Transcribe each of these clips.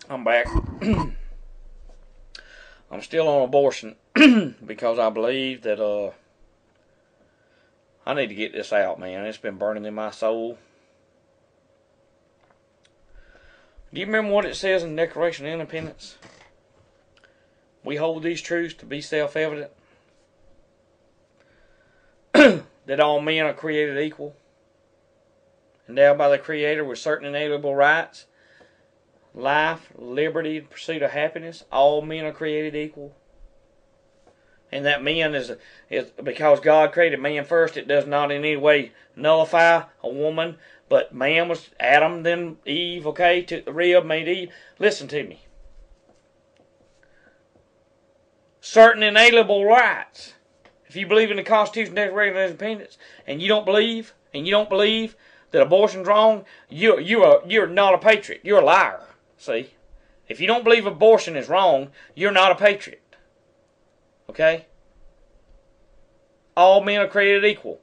I'm back. I'm still on abortion because I believe that I need to get this out, man. It's been burning in my soul. Do you remember what it says in the Declaration of Independence? We hold these truths to be self-evident. That all men are created equal, endowed by the Creator with certain inalienable rights, life, liberty, and pursuit of happiness. All men are created equal. And that man is because God created man first, it does not in any way nullify a woman. But man was Adam, then Eve, okay? Took the rib, made Eve. Listen to me. Certain inalienable rights. If you believe in the Constitution, Declaration of Independence, and you don't believe that abortion's wrong, you're not a patriot. You're a liar. See? If you don't believe abortion is wrong, you're not a patriot. Okay? All men are created equal.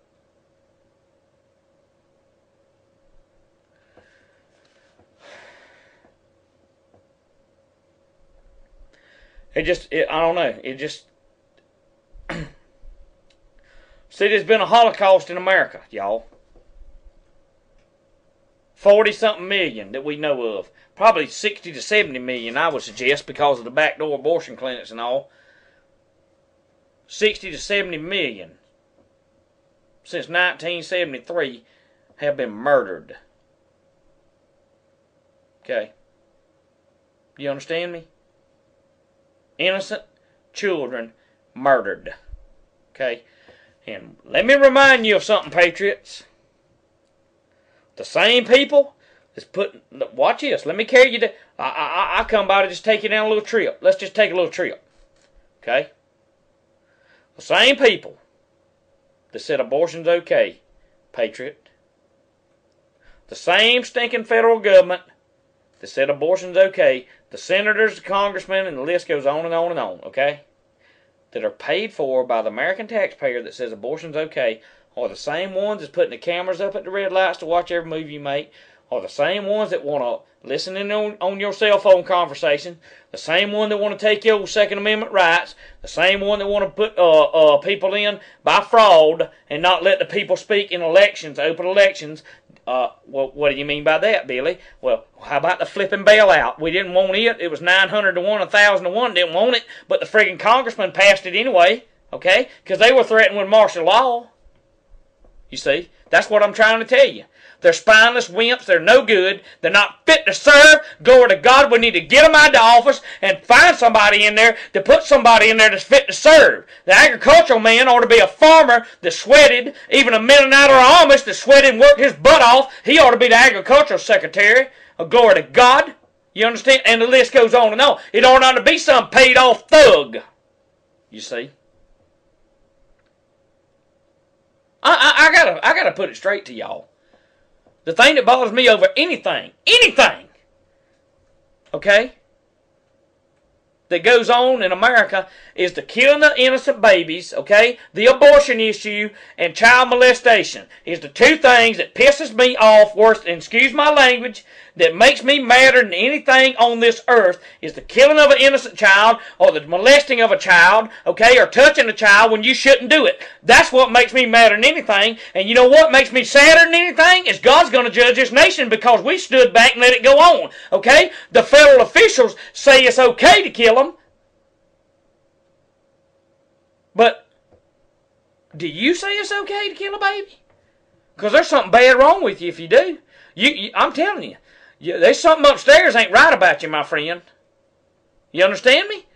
I don't know. See, there's been a Holocaust in America, y'all. 40-something million that we know of. Probably 60 to 70 million, I would suggest, because of the backdoor abortion clinics and all. 60 to 70 million since 1973 have been murdered. Okay. You understand me? Innocent children murdered. Okay. And let me remind you of something, patriots. The same people that's putting... Watch this. Let me carry you to... I come by to just take you down a little trip. Let's just take a little trip. Okay? The same people that said abortion's okay, patriot. The same stinking federal government that said abortion's okay. The senators, the congressmen, and the list goes on and on and on, okay? That are paid for by the American taxpayer that says abortion's okay are the same ones that's putting the cameras up at the red lights to watch every move you make, are the same ones that want to listen in on your cell phone conversation, the same one that want to take your Second Amendment rights, the same one that want to put people in by fraud and not let the people speak in elections, open elections. Well, what do you mean by that, Billy? Well, how about the flipping bailout? We didn't want it. It was 900 to 1, 1,000 to 1. Didn't want it, but the friggin' congressman passed it anyway, okay? Because they were threatened with martial law. You see? That's what I'm trying to tell you. They're spineless wimps. They're no good. They're not fit to serve. Glory to God. We need to get them out of office and find somebody in there to put somebody in there that's fit to serve. The agricultural man ought to be a farmer that sweated. Even a Mennonite or Amish that sweated and worked his butt off. He ought to be the agricultural secretary. Glory to God. You understand? And the list goes on and on. It ought not to be some paid-off thug. You see? I gotta put it straight to y'all. The thing that bothers me over anything, okay, that goes on in America is the killing of innocent babies, okay, the abortion issue, and child molestation is the two things that pisses me off worse, and excuse my language, that makes me madder than anything on this earth is the killing of an innocent child or the molesting of a child, okay, or touching a child when you shouldn't do it. That's what makes me madder than anything. And you know what makes me sadder than anything? Is God's going to judge this nation because we stood back and let it go on, okay? The federal officials say it's okay to kill them. But do you say it's okay to kill a baby? Because there's something bad wrong with you if you do. I'm telling you. There's something upstairs ain't right about you, my friend. You understand me?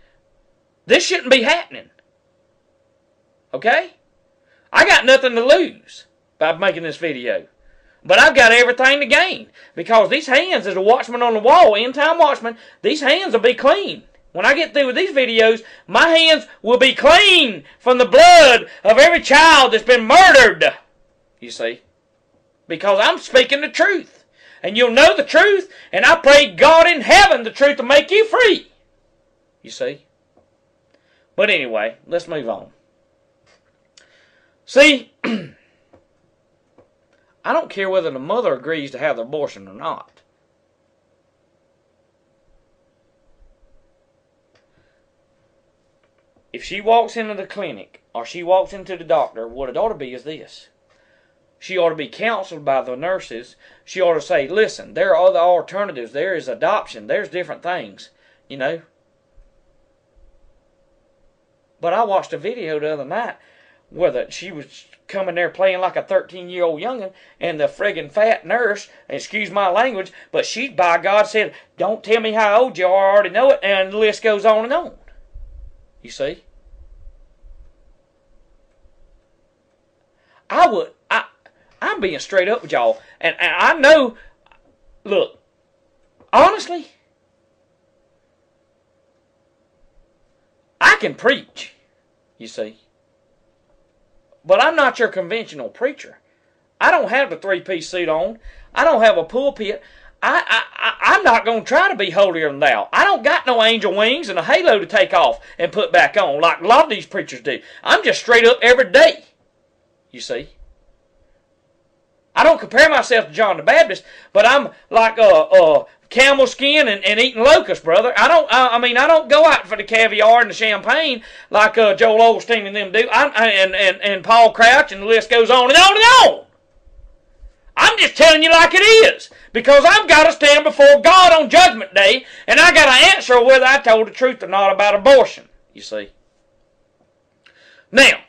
This shouldn't be happening. Okay? I got nothing to lose by making this video. But I've got everything to gain. Because these hands, as a watchman on the wall, end-time watchman, these hands will be clean. When I get through with these videos, my hands will be clean from the blood of every child that's been murdered. You see? Because I'm speaking the truth. And you'll know the truth, and I pray God in heaven the truth to make you free. You see? But anyway, let's move on. See, I don't care whether the mother agrees to have the abortion or not. if she walks into the clinic or she walks into the doctor, what it ought to be is this. She ought to be counseled by the nurses. She ought to say, listen, there are other alternatives. There is adoption. There's different things, you know. But I watched a video the other night where she was coming there playing like a 13-year-old youngin', and the friggin' fat nurse, excuse my language, but she, by God, said, don't tell me how old you are, I already know it, and the list goes on and on. You see? I'm being straight up with y'all, and I know, look, honestly, I can preach, you see. But I'm not your conventional preacher. I don't have the three-piece suit on. I don't have a pulpit. I'm not going to try to be holier than thou. I don't got no angel wings and a halo to take off and put back on like a lot of these preachers do. I'm just straight up every day, you see. I don't compare myself to John the Baptist, but I'm like camel skin and eating locusts, brother. I don't go out for the caviar and the champagne like Joel Osteen and them do. And Paul Crouch, and the list goes on and on and on. I'm just telling you like it is, because I've got to stand before God on Judgment Day, and I got to answer whether I told the truth or not about abortion. You see. Now,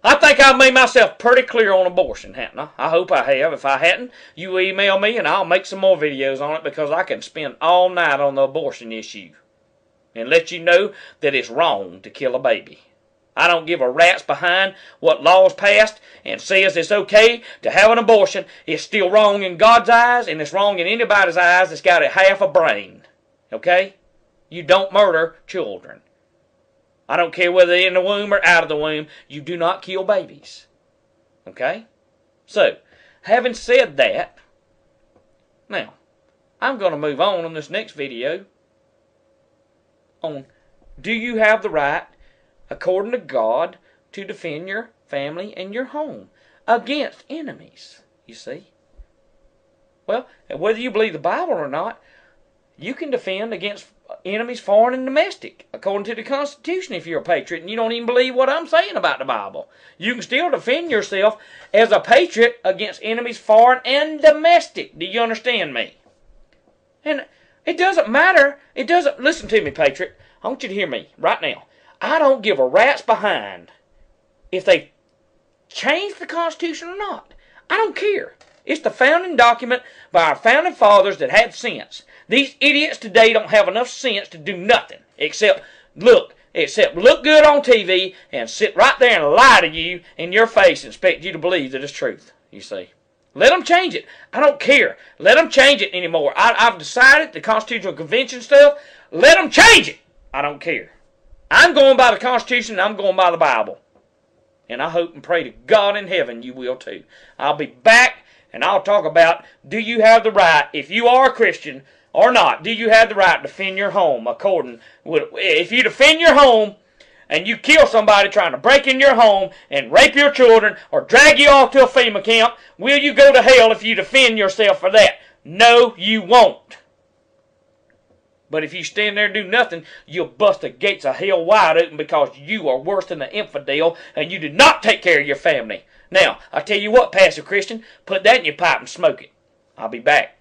I think I've made myself pretty clear on abortion, haven't I? I hope I have. If I hadn't, you email me and I'll make some more videos on it, because I can spend all night on the abortion issue and let you know that it's wrong to kill a baby. I don't give a rat's behind what laws passed and says it's okay to have an abortion. It's still wrong in God's eyes, and it's wrong in anybody's eyes that's got a half a brain. Okay? You don't murder children. I don't care whether they're in the womb or out of the womb. You do not kill babies. Okay? So, having said that, now, I'm going to move on in this next video on, do you have the right, according to God, to defend your family and your home against enemies? You see? Well, whether you believe the Bible or not, you can defend against enemies, foreign and domestic, according to the Constitution. If you're a patriot and you don't even believe what I'm saying about the Bible, you can still defend yourself as a patriot against enemies, foreign and domestic. Do you understand me? And it doesn't matter. It doesn't. Listen to me, patriot. I want you to hear me right now. I don't give a rat's behind if they change the Constitution or not. I don't care. It's the founding document by our founding fathers that had sense. These idiots today don't have enough sense to do nothing except look good on TV and sit right there and lie to you in your face and expect you to believe that it's truth. You see. Let them change it. I don't care. Let them change it anymore. I've decided the Constitutional Convention stuff, let them change it. I don't care. I'm going by the Constitution and I'm going by the Bible. And I hope and pray to God in heaven you will too. I'll be back and I'll talk about, do you have the right, if you are a Christian or not, do you have the right to defend your home according with, if you defend your home and you kill somebody trying to break in your home and rape your children or drag you off to a FEMA camp, will you go to hell if you defend yourself for that? No, you won't. But if you stand there and do nothing, you'll bust the gates of hell wide open, because you are worse than an infidel and you did not take care of your family. Now, I tell you what, Pastor Christian, put that in your pipe and smoke it. I'll be back.